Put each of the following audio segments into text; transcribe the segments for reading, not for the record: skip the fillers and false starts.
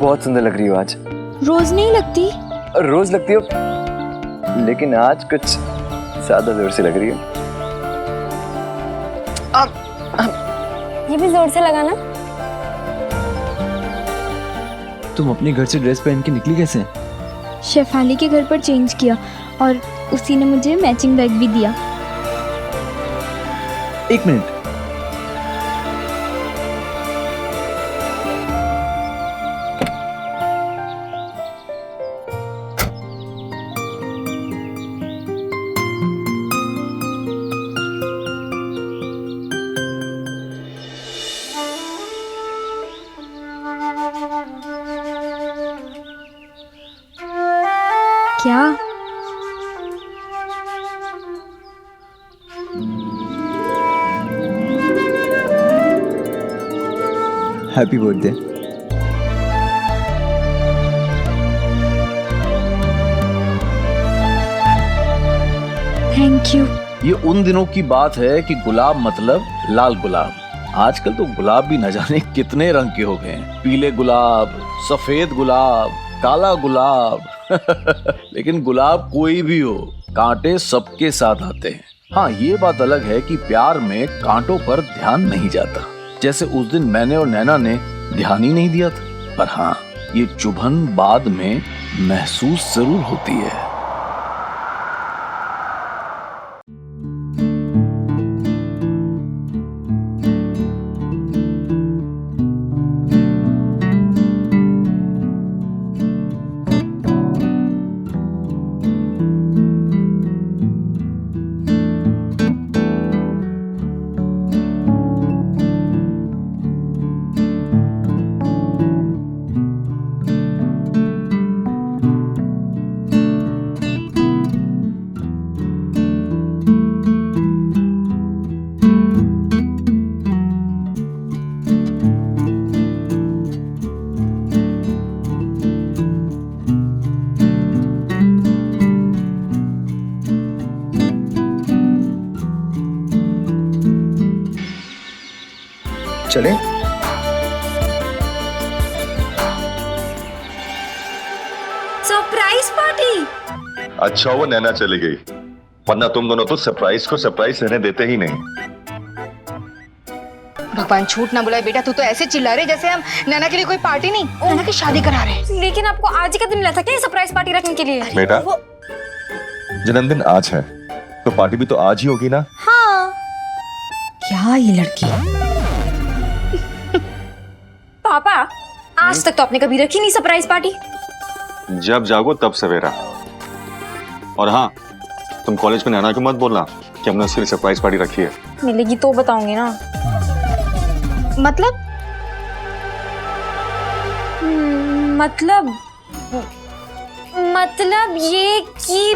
बहुत सुंदर लग रही हो आज। रोज नहीं लगती? रोज लगती हो, लेकिन आज कुछ ज्यादा जोर से लग रही हो। ये भी जोर से लगाना। तुम अपने घर से ड्रेस पहन के निकली कैसे? शेफाली के घर पर चेंज किया और उसी ने मुझे मैचिंग बैग भी दिया। एक मिनट, क्या? Happy birthday. Thank you. ये उन दिनों की बात है कि गुलाब मतलब लाल गुलाब। आजकल तो गुलाब भी न जाने कितने रंग के हो गए हैं। पीले गुलाब, सफेद गुलाब, काला गुलाब लेकिन गुलाब कोई भी हो, कांटे सबके साथ आते हैं। हाँ, ये बात अलग है कि प्यार में कांटों पर ध्यान नहीं जाता, जैसे उस दिन मैंने और नैना ने ध्यान ही नहीं दिया था। पर हाँ, ये चुभन बाद में महसूस जरूर होती है। चले? Surprise party. अच्छा वो नैना चली गई, वरना तुम दोनों तो सरप्राइज को सरप्राइज रहने देते ही नहीं। भगवान झूठ ना बुलाए बेटा, तू तो ऐसे चिल्ला रहे जैसे हम नैना के लिए कोई पार्टी नहीं, नैना की शादी करा रहे हैं। लेकिन आपको आज ही का दिन मिला था क्या सरप्राइज पार्टी रखने के लिए? बेटा, जन्मदिन आज है तो पार्टी भी तो आज ही होगी ना। हाँ। क्या ये लड़की? पापा, आज तक तो आपने कभी रखी नहीं सरप्राइज पार्टी। जब जागो तब सवेरा। और हाँ, तुम कॉलेज में नैना को मत बोलना कि हमने उसके लिए सरप्राइज पार्टी रखी है। मिलेगी तो बताऊंगी ना। मतलब? मतलब ये कि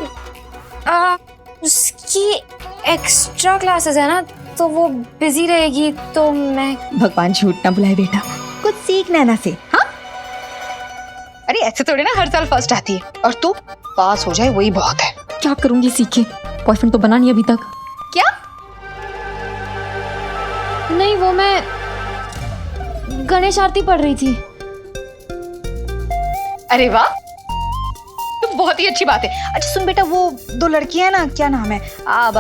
उसकी एक्स्ट्रा क्लासेस है ना, तो वो बिजी रहेगी, तो मैं। भगवान झूठ ना बुलाए बेटा, कुछ सीख नैना से। हाँ, अरे ऐसे थोड़ी ना हर साल फर्स्ट आती है, और तू पास हो जाए वही बहुत है। क्या करूंगी सीखे, बॉयफ्रेंड तो बना नहीं अभी तक। क्या? नहीं, वो मैं गणेश आरती पढ़ रही थी। अरे वाह, तो बहुत ही अच्छी बात है। अच्छा सुन बेटा, वो दो लड़कियां ना, क्या नाम है अब?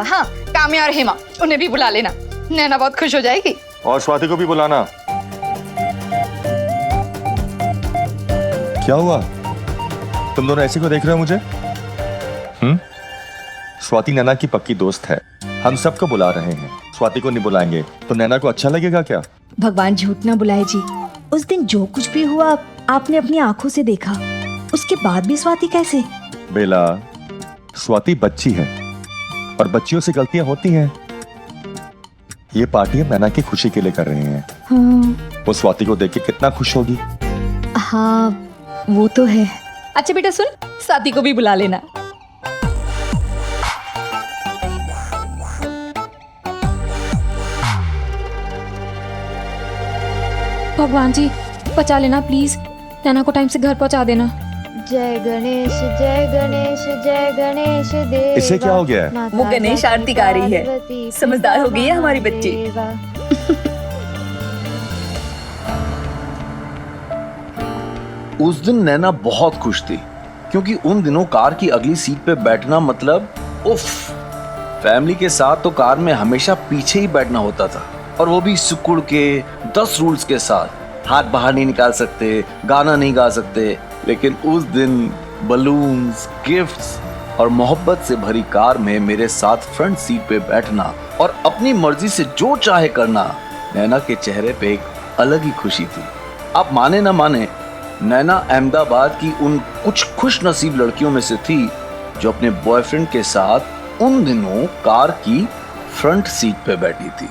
हाँ, काम्या और हेमा, उन्हें भी बुला लेना, नैना बहुत खुश हो जाएगी। और स्वाति को भी बुलाना। क्या हुआ, तुम दोनों ऐसे को देख रहे हो मुझे? स्वाति नैना की पक्की दोस्त है, हम सबको बुला रहे हैं। स्वाति को नहीं बुलाएंगे तो नैना को अच्छा लगेगा क्या? भगवान झूठ ना बुलाए जी, उस दिन जो कुछ भी हुआ आपने अपनी आंखों से देखा, उसके बाद भी स्वाति कैसे? बेला, स्वाति बच्ची है और बच्चियों से गलतियां होती हैं। ये पार्टी हम नैना की खुशी के लिए कर रहे हैं। हाँ। वो स्वाति को देख के कितना खुश होगी। हाँ, वो तो है। अच्छा बेटा सुन, स्वाति को भी बुला लेना। भगवान जी, बचा लेना प्लीज, नैना को टाइम से घर पहुंचा देना। जय गणेश जय गणेश जय गणेश देवा। इसे क्या हो गया है? वो गणेश आरती गा रही है, समझदार हो गई है हमारी बच्ची। उस दिन नैना बहुत खुश थी क्योंकि उन दिनों कार की अगली सीट पे बैठना मतलब उफ, फैमिली के साथ तो कार में हमेशा पीछे ही बैठना होता था, और वो भी सिकुड़ के 10 रूल्स के साथ। हाथ बाहर नहीं निकाल सकते, गाना नहीं गा सकते। लेकिन उस दिन बलून्स, गिफ्ट्स और मोहब्बत से भरी कार में मेरे साथ फ्रंट सीट पे बैठना और अपनी मर्जी से जो चाहे करना, नैना के चेहरे पे एक अलग ही खुशी थी। आप माने ना माने, नैना अहमदाबाद की उन कुछ खुश नसीब लड़कियों में से थी जो अपने बॉयफ्रेंड के साथ उन दिनों कार की फ्रंट सीट पे बैठी थी।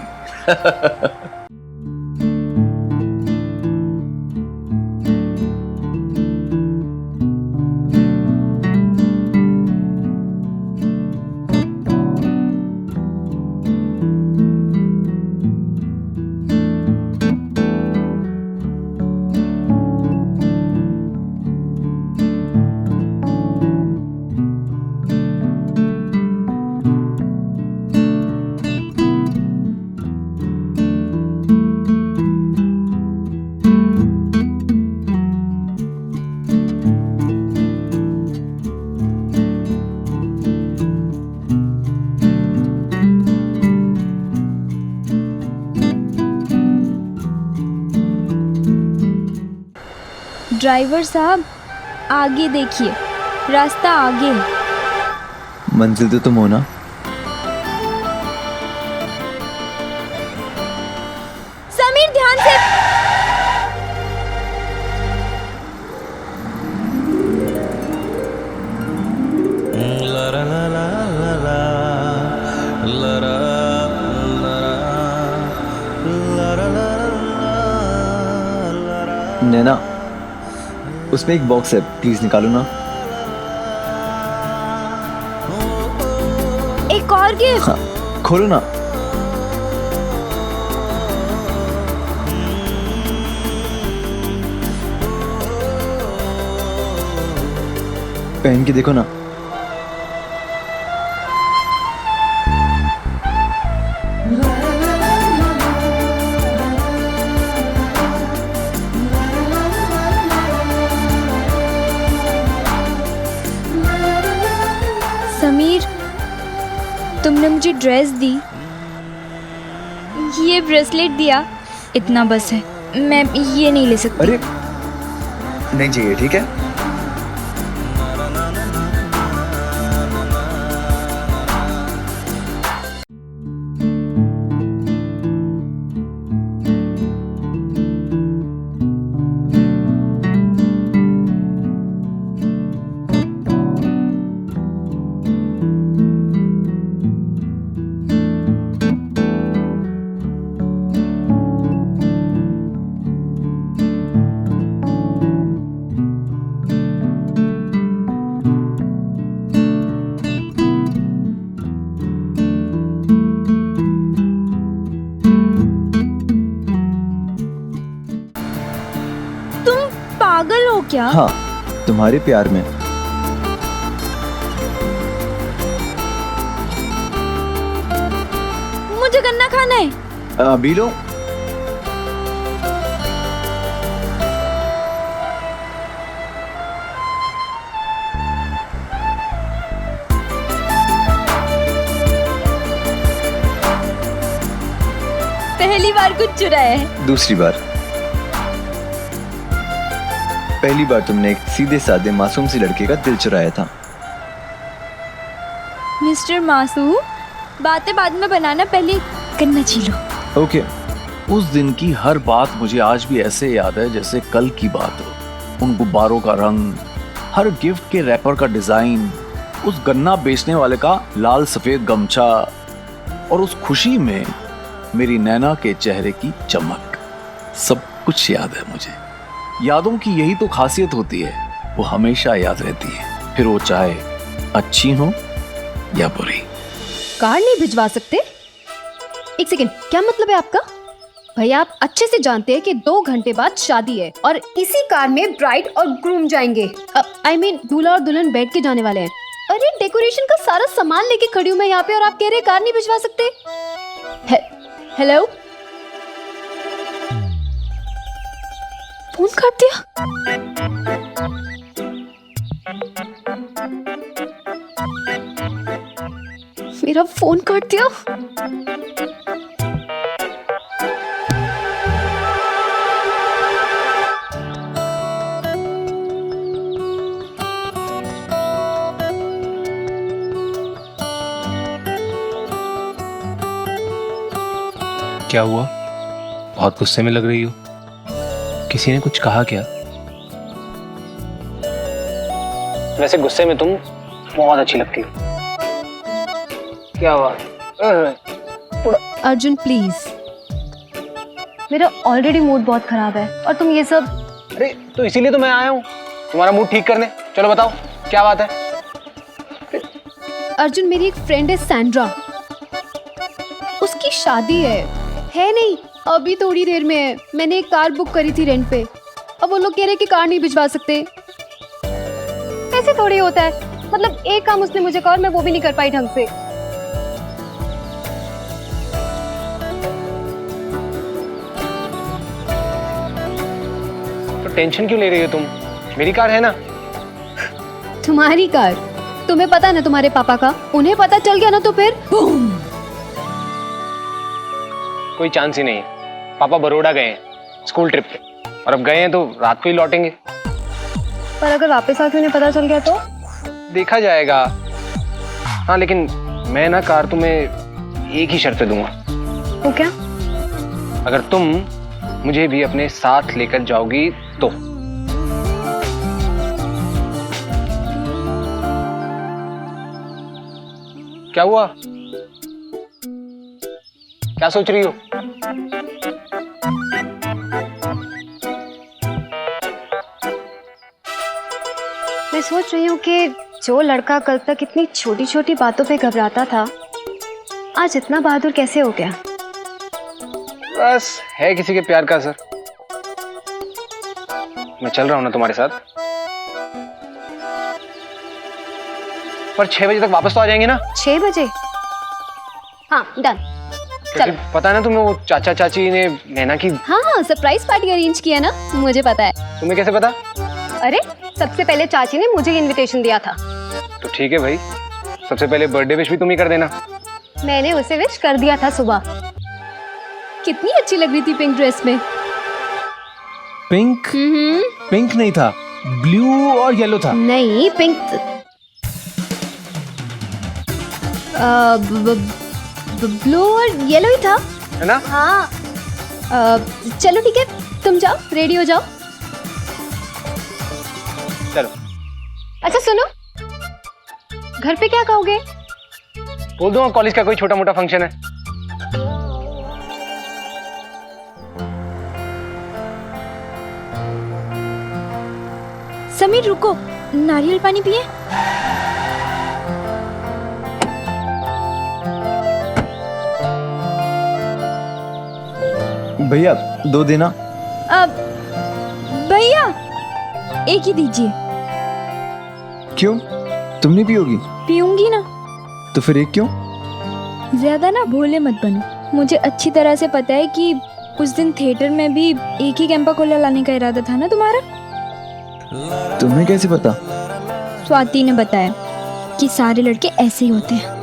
ड्राइवर साहब, आगे देखिए, रास्ता आगे है। मंजिल तो तुम हो ना? समीर, ध्यान से। नैना, उसमें एक बॉक्स है, प्लीज निकालो ना। एक और गिफ्ट। हाँ, खोलो ना। पहन के देखो ना। समीर, तुमने मुझे ड्रेस दी, ये ब्रेसलेट दिया, इतना बस है। मैं ये नहीं ले सकती। अरे नहीं चाहिए, ठीक है? पागल हो क्या? हाँ, तुम्हारे प्यार में। मुझे गन्ना खाना है। अभी लो। पहली बार कुछ चुराया है। दूसरी बार। पहली बार तुमने एक सीधे साधे मासूम सी लड़के का दिल चुराया था। मिस्टर मासूम, बातें बाद में बनाना, पहले गन्ना छीलो। ओके। उस दिन की हर बात मुझे आज भी ऐसे याद है जैसे कल की बात हो। उन गुब्बारों का रंग, हर गिफ्ट के रैपर का डिजाइन, उस गन्ना बेचने वाले का लाल सफेद गमछा, और उस खुशी में मेरी नैना के चेहरे की चमक। सब कुछ याद है मुझे। यादों की यही तो खासियत होती है, वो हमेशा याद रहती है, फिर वो चाहे अच्छी हो या बुरी। कार नहीं भिजवा सकते? एक सेकंड, क्या मतलब है आपका? भैया, आप अच्छे से जानते हैं कि 2 घंटे बाद शादी है और इसी कार में ब्राइड और ग्रूम जाएंगे। आई मीन दूल्हा और दुल्हन बैठ के जाने वाले हैं। अरे डेकोरेशन का सारा सामान लेके खड़ी हूँ मैं यहाँ पे और आप कह रहे कार नहीं भिजवा सकते? हेलो, फोन काट दिया। मेरा फोन काट दिया। क्या हुआ? बहुत गुस्से में लग रही हो। किसी ने कुछ कहा क्या? वैसे गुस्से में तुम बहुत अच्छी लगती हो। क्या बात? अर्जुन प्लीज, मेरा ऑलरेडी मूड बहुत खराब है और तुम ये सब। अरे तो इसीलिए तो मैं आया हूँ तुम्हारा मूड ठीक करने। चलो बताओ क्या बात है? अर्जुन, मेरी एक फ्रेंड है सैंड्रा, उसकी शादी है नहीं, अभी थोड़ी देर में है। मैंने एक कार बुक करी थी रेंट पे, अब वो लोग कह रहे हैं कि कार नहीं भिजवा सकते। ऐसे थोड़ी होता है, मतलब एक काम उसने मुझे कहा और मैं वो भी नहीं कर पाई ढंग से। तो टेंशन क्यों ले रही हो तुम? मेरी कार है ना। तुम्हारी कार? तुम्हें पता है ना तुम्हारे पापा का, उन्हें पता चल गया ना तो फिर बूम। कोई चांस ही नहीं है। पापा बड़ौदा गए हैं स्कूल ट्रिप पे, और अब गए हैं तो रात को ही लौटेंगे। पर अगर वापस आके उन्हें पता चल गया तो? देखा जाएगा। हाँ लेकिन मैं ना कार तुम्हें एक ही शर्त पे दूंगा। वो क्या? अगर तुम मुझे भी अपने साथ लेकर जाओगी तो। क्या हुआ? क्या सोच रही हो? मैं सोच रही हूँ कि जो लड़का कल तक इतनी छोटी छोटी बातों पे घबराता था, आज इतना बहादुर कैसे हो गया? बस है किसी के प्यार का असर। मैं चल रहा हूं ना तुम्हारे साथ, पर 6 बजे तक वापस तो आ जाएंगे ना? 6 बजे? हाँ डन। क्योंकि पता है ना तुम्हें, वो चाचा चाची ने नैना की। हाँ सरप्राइज पार्टी अरेंज किया ना, मुझे पता है। तुम्हें कैसे पता? अरे सबसे पहले चाची ने मुझे इनविटेशन दिया था। तो ठीक है भाई, सबसे पहले बर्थडे विश भी तुम ही कर देना। मैंने उसे विश कर दिया था सुबह। कितनी अच्छी लग रही थी पिंक ड्रेस में। पिंक? पिंक नहीं था, ब्लू और येलो था। नहीं पिंक। ब्लू और येलो ही था, है ना? हाँ। चलो ठीक है, तुम जाओ, रेडी हो जाओ। चलो। अच्छा सुनो, घर पे क्या कहोगे? बोल दूंगा कॉलेज का कोई छोटा मोटा फंक्शन है। समीर रुको, नारियल पानी पिए। भैया 2 देना। अब भैया एक ही दीजिए। क्यों, तुम नहीं पियोगी? पीऊंगी ना। तो फिर एक क्यों? ज्यादा ना भोले मत बनो, मुझे अच्छी तरह से पता है कि उस दिन थिएटर में भी एक ही कैंपा कोला लाने का इरादा था ना तुम्हारा। तुम्हें कैसे पता? स्वाति ने बताया कि सारे लड़के ऐसे ही होते हैं।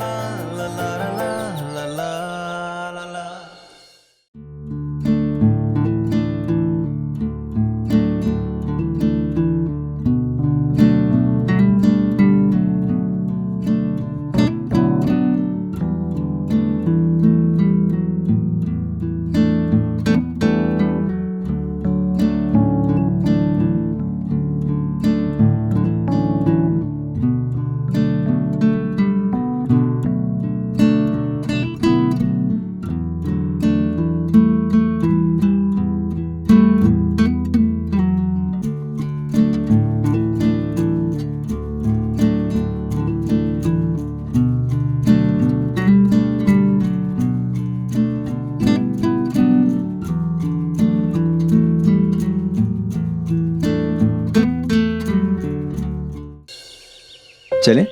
चले,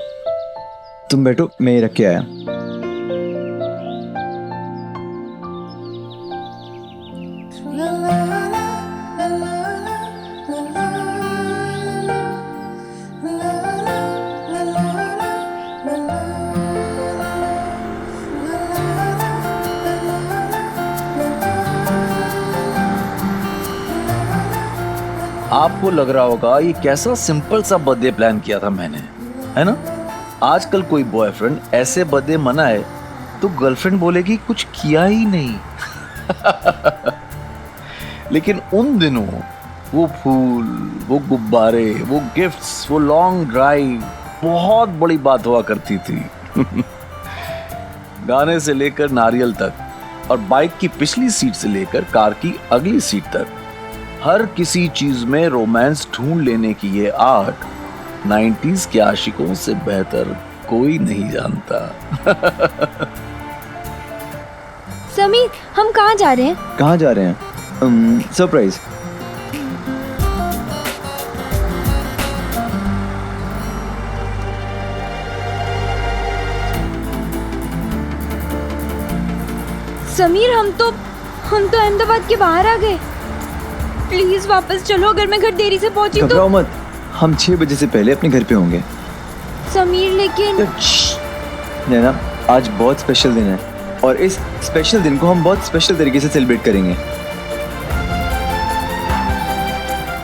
तुम बैठो, मैं ये रख के आया। आपको लग रहा होगा ये कैसा सिंपल सा बर्थडे प्लान किया था मैंने, है ना? आजकल कोई बॉयफ्रेंड ऐसे बर्थडे मनाए तो गर्लफ्रेंड बोलेगी कुछ किया ही नहीं। लेकिन उन दिनों वो फूल, वो गुब्बारे, वो गिफ्ट्स, वो लॉन्ग ड्राइव बहुत बड़ी बात हुआ करती थी। गाने से लेकर नारियल तक और बाइक की पिछली सीट से लेकर कार की अगली सीट तक हर किसी चीज में रोमांस ढूंढ लेने की ये आर्ट 90s के आशिकों से बेहतर कोई नहीं जानता। समीर, हम कहाँ जा रहे हैं? कहाँ जा रहे हैं? सरप्राइज। समीर, हम तो अहमदाबाद के बाहर आ गए। प्लीज वापस चलो, अगर मैं घर देरी से पहुंची तो। घबराओ मत, हम 6 बजे से पहले अपने घर पे होंगे। समीर लेकिन नैना, आज बहुत स्पेशल दिन है और इस स्पेशल दिन को हम बहुत स्पेशल तरीके से सेलिब्रेट करेंगे।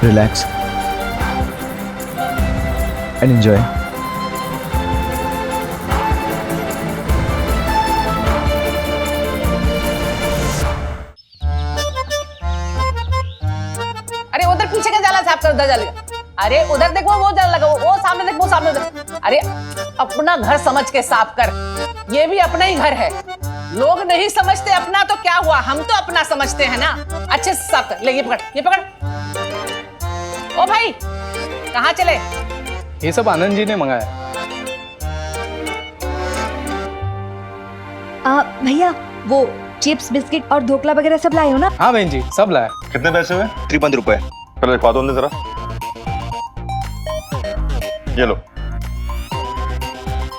Relax and enjoy. अरे उधर पीछे का जाला साफ कर, उधर जालेगा। अरे उधर देखो, वो जल लगा, वो सामने देख, वो सामने देख। अरे अपना घर समझ के साफ कर, ये भी अपना ही घर है। लोग नहीं समझते अपना तो क्या हुआ, हम तो अपना समझते हैं ना। अच्छे से साफ कर। ले ये पकड़, ये पकड़। ओ भाई, कहाँ चले? ये सब आनंद जी ने मंगाया। भैया, वो चिप्स, बिस्किट और ढोकला वगैरह सब लाए हो ना? हाँ बहन जी, सब लाया। कितने पैसे हुए? 53 रुपए। पहले लिखवा दो जरा। ये लो।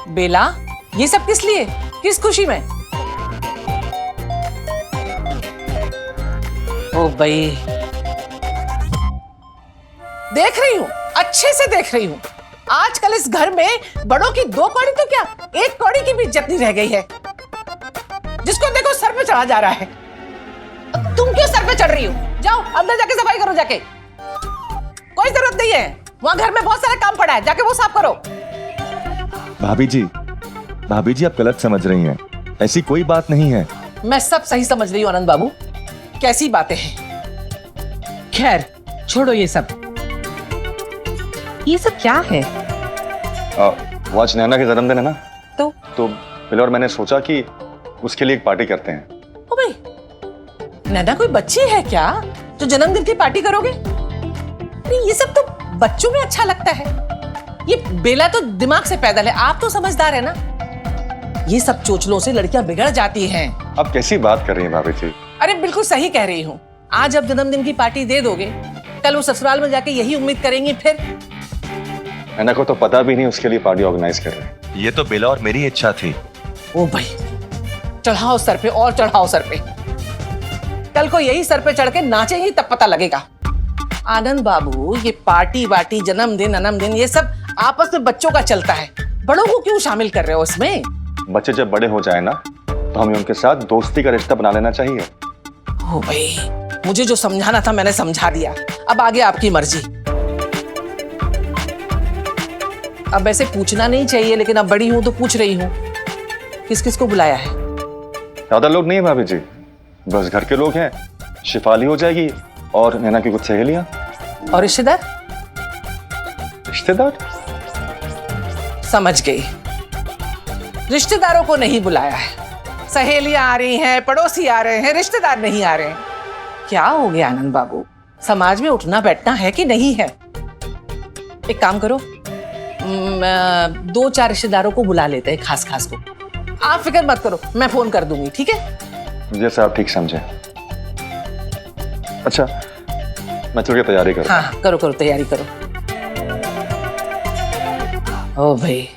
बेला, ये सब किस लिए, किस खुशी में? ओ भाई, देख रही हूँ, अच्छे से देख रही हूँ। आजकल इस घर में बड़ों की 2 कौड़ी तो क्या, 1 कौड़ी की भी इज्जत नहीं रह गई है। जिसको देखो सर पे चढ़ा जा रहा है। तुम क्यों सर पे चढ़ रही हो? जाओ अंदर जाके सफाई करो जाके। कोई जरूरत नहीं है, वहां घर में बहुत सारा काम पड़ा है, जाके वो साफ करो। भाभी जी, आप गलत समझ रही हैं। ऐसी कोई बात नहीं है। मैं सब सही समझ रही हूँ आनंद बाबू, कैसी बातें हैं। खैर छोड़ो ये सब क्या है? वो आज नैना के जन्मदिन है ना, तो बिल और मैंने सोचा कि उसके लिए एक पार्टी करते हैं। ओ भाई, नैना कोई बच्ची है क्या जो जन्मदिन की पार्टी करोगे? नहीं, ये सब तो बच्चों में अच्छा लगता है। ये बेला तो दिमाग से पैदल है, आप तो समझदार है ना। ये सब चोचलों से लड़कियां बिगड़ जाती हैं। आप कैसी बात कर रही हैं भाभी जी? अरे बिल्कुल सही कह रही हूँ। आज अब जन्मदिन की पार्टी दे दोगे, कल वो ससुराल में जाके यही उम्मीद करेंगी। फिर नैना को तो पता भी नहीं उसके लिए पार्टी ऑर्गेनाइज कर रहे हैं। ये तो बेला और मेरी इच्छा थी। ओ भाई, चढ़ाओ सर पे और चढ़ाओ सर पे। कल को यही सर पे चढ़ के नाचेंगी तब पता लगेगा। आनंद बाबू, ये पार्टी वार्टी, जन्मदिन ये सब आपस में बच्चों का चलता है, बड़ों को क्यों शामिल कर रहे हो इसमें? बच्चे जब बड़े हो जाए ना, तो हमें उनके साथ दोस्ती का रिश्ता बना लेना चाहिए। ओ भाई, मुझे जो समझाना था मैंने समझा दिया, अब आगे आपकी मर्जी। अब ऐसे पूछना नहीं चाहिए, लेकिन अब बड़ी हूं तो पूछ रही हूँ, किस किस को बुलाया है? ज्यादा लोग नहीं है भाभी जी, बस घर के लोग हैं, शिफाली हो जाएगी और नैना की कुछ सहेलियां। और रिश्तेदार? रिश्तेदार समझ गई, रिश्तेदारों को नहीं बुलाया है। सहेलियां आ रही हैं, पड़ोसी आ रहे हैं, रिश्तेदार नहीं आ रहे हैं। क्या हो गया आनंद बाबू, समाज में उठना बैठना है कि नहीं है? एक काम करो, 2-4 रिश्तेदारों को बुला लेते हैं, खास खास को। आप फिक्र मत करो, मैं फोन कर दूंगी, ठीक है? जैसा आप ठीक समझे। अच्छा, मैं थोड़ी तैयारी करूँ। हाँ, करो करो, तैयारी करो। ओ भाई,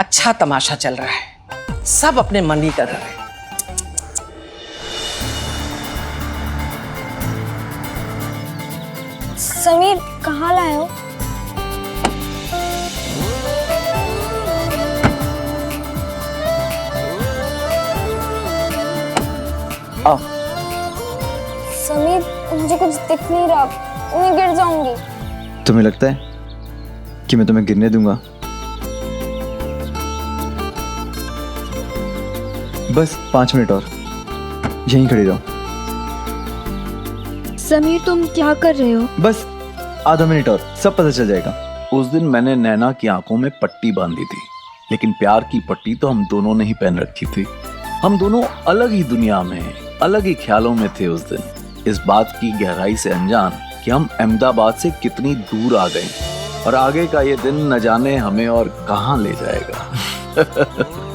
अच्छा तमाशा चल रहा है, सब अपने मन ही कर रहे हैं। समीर, कहाँ लाए हो? समीर, मुझे कुछ दिख नहीं रहा, मैं गिर जाऊंगी। तुम्हें लगता है कि मैं तुम्हें गिरने दूंगा? बस 5 मिनट और यहीं खड़ी रहो। समीर तुम क्या कर रहे हो? बस आधा मिनट और सब पता चल जाएगा। उस दिन मैंने नैना की आंखों में पट्टी बांधी थी, लेकिन प्यार की पट्टी तो हम दोनों ने ही पहन रखी थी। हम दोनों अलग ही दुनिया में, अलग ही ख्यालों में थे उस दिन, इस बात की गहराई से अनजान कि हम अहमदाबाद से कितनी दूर आ गए और आगे का ये दिन न जाने हमें और कहां ले जाएगा।